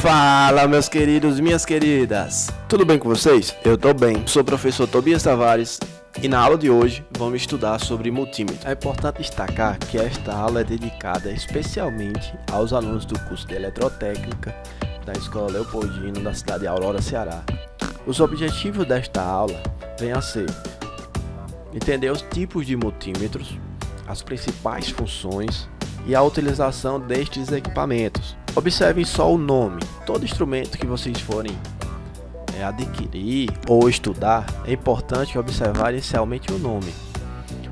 Fala, meus queridos, minhas queridas, tudo bem com vocês? Eu tô bem, sou o professor Tobias Tavares e na aula de hoje vamos estudar sobre multímetro. É importante destacar que esta aula é dedicada especialmente aos alunos do curso de Eletrotécnica da Escola Leopoldino da cidade de Aurora, Ceará. Os objetivos desta aula vêm a ser entender os tipos de multímetros, as principais funções e a utilização destes equipamentos. Observem só o nome. Todo instrumento que vocês forem adquirir ou estudar, é importante observar inicialmente o nome.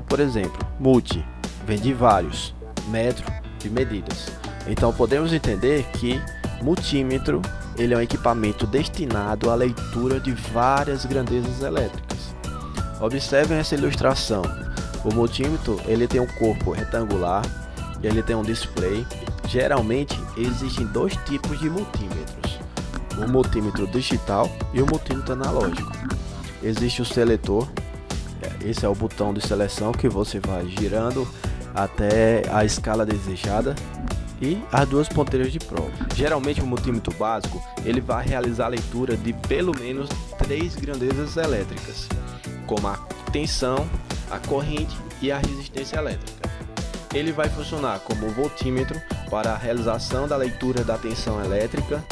Por exemplo, multi vem de vários, metro de medidas. Então podemos entender que multímetro ele é um equipamento destinado à leitura de várias grandezas elétricas. Observem essa ilustração. O multímetro ele tem um corpo retangular, ele tem um display. Geralmente existem dois tipos de multímetros, o multímetro digital e o multímetro analógico. Existe o seletor, esse é o botão de seleção que você vai girando até a escala desejada, e as duas ponteiras de prova. Geralmente o multímetro básico ele vai realizar a leitura de pelo menos 3 grandezas elétricas, como a tensão, a corrente e a resistência elétrica. Ele vai funcionar como voltímetro para a realização da leitura da tensão elétrica,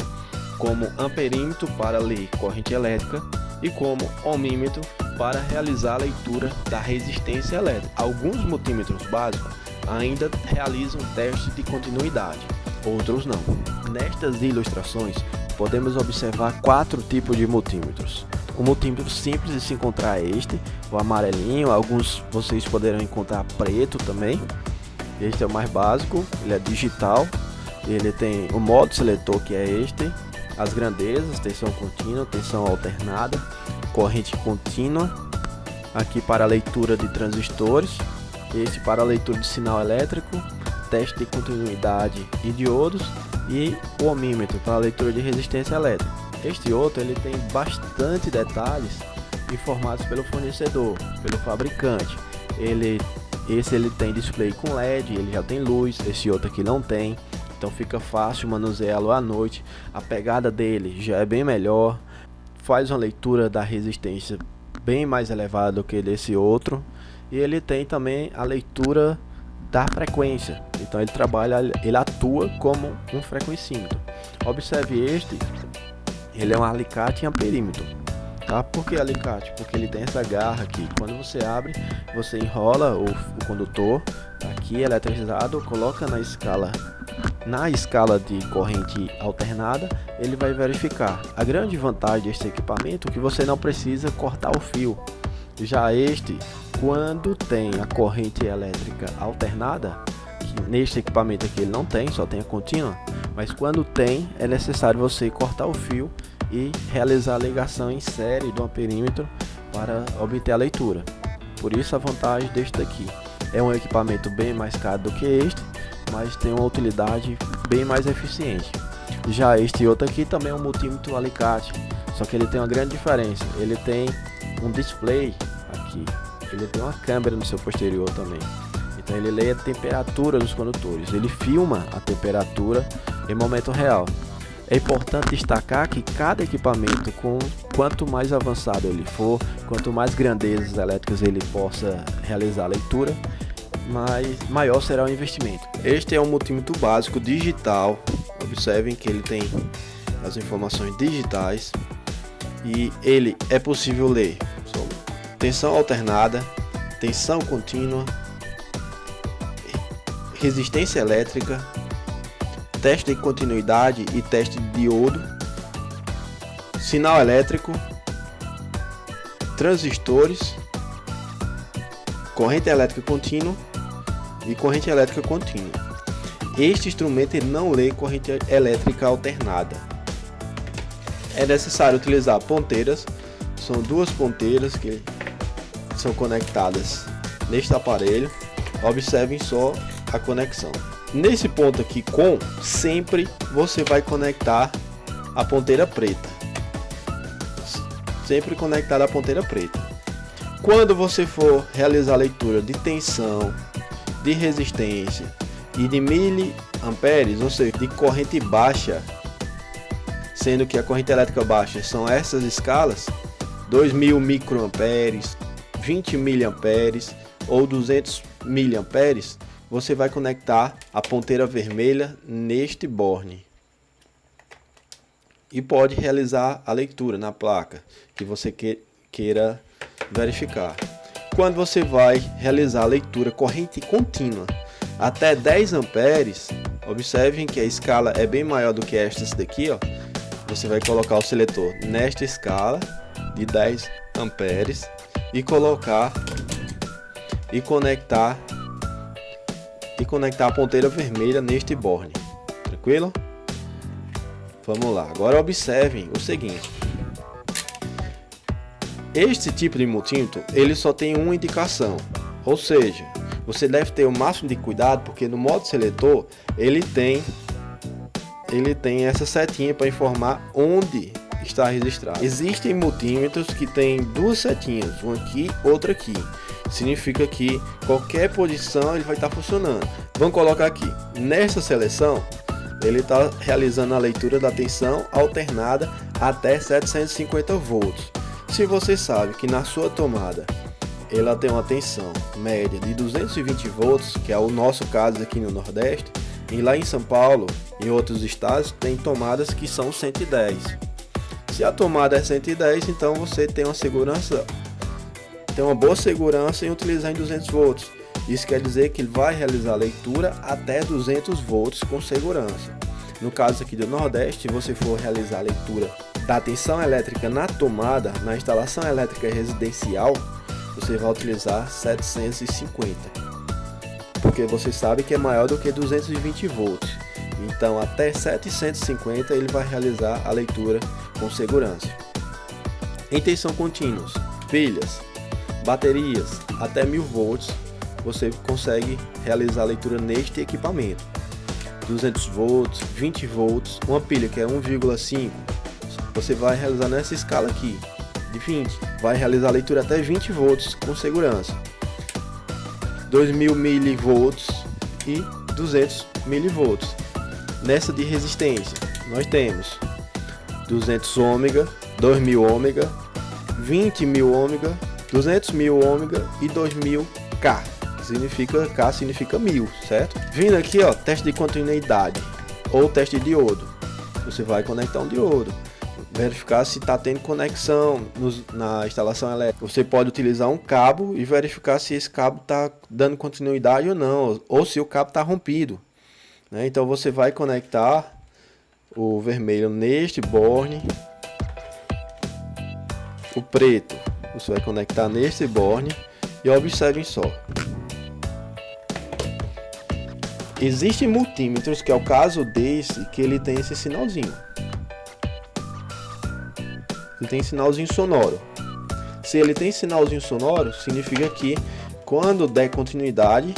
como amperímetro para ler corrente elétrica e como ohmímetro para realizar a leitura da resistência elétrica. Alguns multímetros básicos ainda realizam teste de continuidade, outros não. Nestas ilustrações podemos observar 4 tipos de multímetros. O multímetro simples de se encontrar é este, o amarelinho, alguns vocês poderão encontrar preto também. Este é o mais básico, ele é digital, ele tem o modo seletor que é este, as grandezas, tensão contínua, tensão alternada, corrente contínua, aqui para a leitura de transistores, este para a leitura de sinal elétrico, teste de continuidade e diodos, e o ohmímetro para a leitura de resistência elétrica. Este outro ele tem bastante detalhes informados pelo fornecedor, pelo fabricante. Esse ele tem display com LED, ele já tem luz, esse outro aqui não tem, então fica fácil manuseá-lo à noite. A pegada dele já é bem melhor, faz uma leitura da resistência bem mais elevada do que desse outro, e ele tem também a leitura da frequência, então ele atua como um frequencímetro. Observe este, ele é um alicate em amperímetro. Por que alicate? Porque ele tem essa garra aqui. Quando você abre, você enrola o condutor aqui eletrizado, coloca na escala de corrente alternada, ele vai verificar. A grande vantagem deste equipamento é que você não precisa cortar o fio. Já este, quando tem a corrente elétrica alternada, que neste equipamento aqui ele não tem, só tem a contínua, mas quando tem, é necessário você cortar o fio e realizar a ligação em série do amperímetro para obter a leitura. Por isso a vantagem deste daqui. É um equipamento bem mais caro do que este, mas tem uma utilidade bem mais eficiente. Já este outro aqui também é um multímetro alicate, só que ele tem uma grande diferença. Ele tem um display aqui, ele tem uma câmera no seu posterior também. Então ele lê a temperatura dos condutores, ele filma a temperatura em momento real. É importante destacar que cada equipamento, quanto mais avançado ele for, quanto mais grandezas elétricas ele possa realizar a leitura, maior será o investimento. Este é um multímetro básico digital. Observem que ele tem as informações digitais e ele é possível ler tensão alternada, tensão contínua, resistência elétrica, teste de continuidade e teste de diodo, sinal elétrico, transistores, corrente elétrica contínua e corrente elétrica contínua. Este instrumento ele não lê corrente elétrica alternada. É necessário utilizar ponteiras, são 2 ponteiras que são conectadas neste aparelho. Observem só a conexão. Nesse ponto aqui sempre você vai conectar a ponteira preta. Sempre conectada a ponteira preta. Quando você for realizar a leitura de tensão, de resistência e de miliamperes, ou seja, de corrente baixa, sendo que a corrente elétrica baixa são essas escalas, 2000 microamperes, 20 miliamperes ou 200 miliamperes, você vai conectar a ponteira vermelha neste borne e pode realizar a leitura na placa que você queira verificar. Quando você vai realizar a leitura corrente contínua até 10 amperes, observem que a escala é bem maior do que estas daqui, ó. Você vai colocar o seletor nesta escala de 10 amperes e colocar e conectar a ponteira vermelha neste borne. Tranquilo? Vamos lá. Agora observem o seguinte. Este tipo de multímetro, ele só tem uma indicação, ou seja, você deve ter o máximo de cuidado, porque no modo seletor ele tem essa setinha para informar onde está registrado. Existem multímetros que tem duas setinhas, uma aqui, outra aqui. Significa que qualquer posição ele vai estar funcionando. Vamos colocar aqui. Nessa seleção, ele está realizando a leitura da tensão alternada até 750 volts. Se você sabe que na sua tomada ela tem uma tensão média de 220 volts, que é o nosso caso aqui no Nordeste, e lá em São Paulo e outros estados tem tomadas que são 110. Se a tomada é 110, então você tem uma boa segurança em utilizar em 200 volts. Isso quer dizer que ele vai realizar a leitura até 200 volts com segurança. No caso aqui do Nordeste, se você for realizar a leitura da tensão elétrica na tomada, na instalação elétrica residencial, você vai utilizar 750, porque você sabe que é maior do que 220 volts. Então até 750 ele vai realizar a leitura com segurança. Em tensão contínuos, pilhas, baterias até 1000 volts, você consegue realizar a leitura neste equipamento. 200 volts, 20 volts, uma pilha que é 1,5, você vai realizar nessa escala aqui de 20, vai realizar a leitura até 20 volts com segurança. 2000 milivolts e 200 milivolts. Nessa de resistência, nós temos 200 ômega, 2000 ômega, 20 mil ômega, 200 mil ômega e 2000 K. K significa 1000, certo? Vindo aqui, ó, teste de continuidade ou teste de diodo. Você vai conectar um diodo, verificar se está tendo conexão na instalação elétrica. Você pode utilizar um cabo e verificar se esse cabo está dando continuidade ou não, ou se o cabo está rompido, né? Então você vai conectar o vermelho neste borne, o preto você vai conectar neste borne e observem só. Existem multímetros, que é o caso desse, que ele tem esse sinalzinho. Ele tem sinalzinho sonoro. Se ele tem sinalzinho sonoro, significa que quando der continuidade,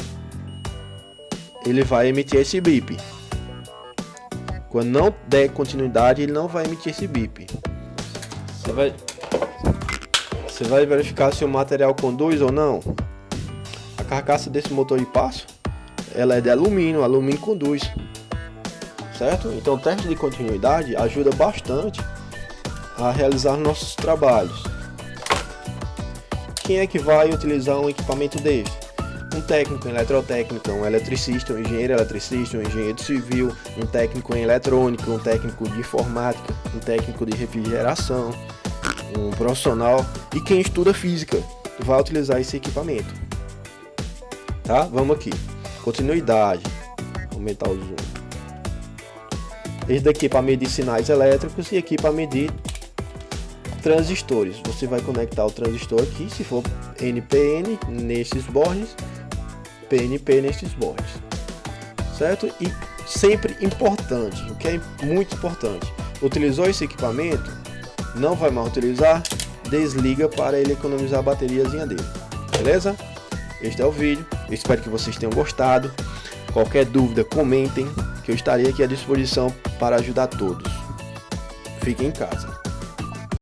ele vai emitir esse bip. Quando não der continuidade, ele não vai emitir esse bip. Você vai verificar se o material conduz ou não. A carcaça desse motor de passo, ela é de alumínio, alumínio conduz, certo? Então o teste de continuidade ajuda bastante a realizar nossos trabalhos. Quem é que vai utilizar um equipamento desse? Um técnico em eletrotécnica, um eletricista, um engenheiro eletricista, um engenheiro civil, um técnico em eletrônica, um técnico de informática, um técnico de refrigeração, um profissional e quem estuda física vai utilizar esse equipamento. Tá? Vamos aqui. Continuidade. Aumentar o zoom. Esse daqui é para medir sinais elétricos e aqui para medir transistores. Você vai conectar o transistor aqui, se for NPN nesses bornes, PNP nesses bornes, certo? E sempre importante, o que é muito importante, utilizou esse equipamento, não vai mais utilizar, desliga para ele economizar a bateriazinha dele, beleza? Este é o vídeo, eu espero que vocês tenham gostado. Qualquer dúvida, comentem, que eu estarei aqui à disposição para ajudar todos. Fiquem em casa.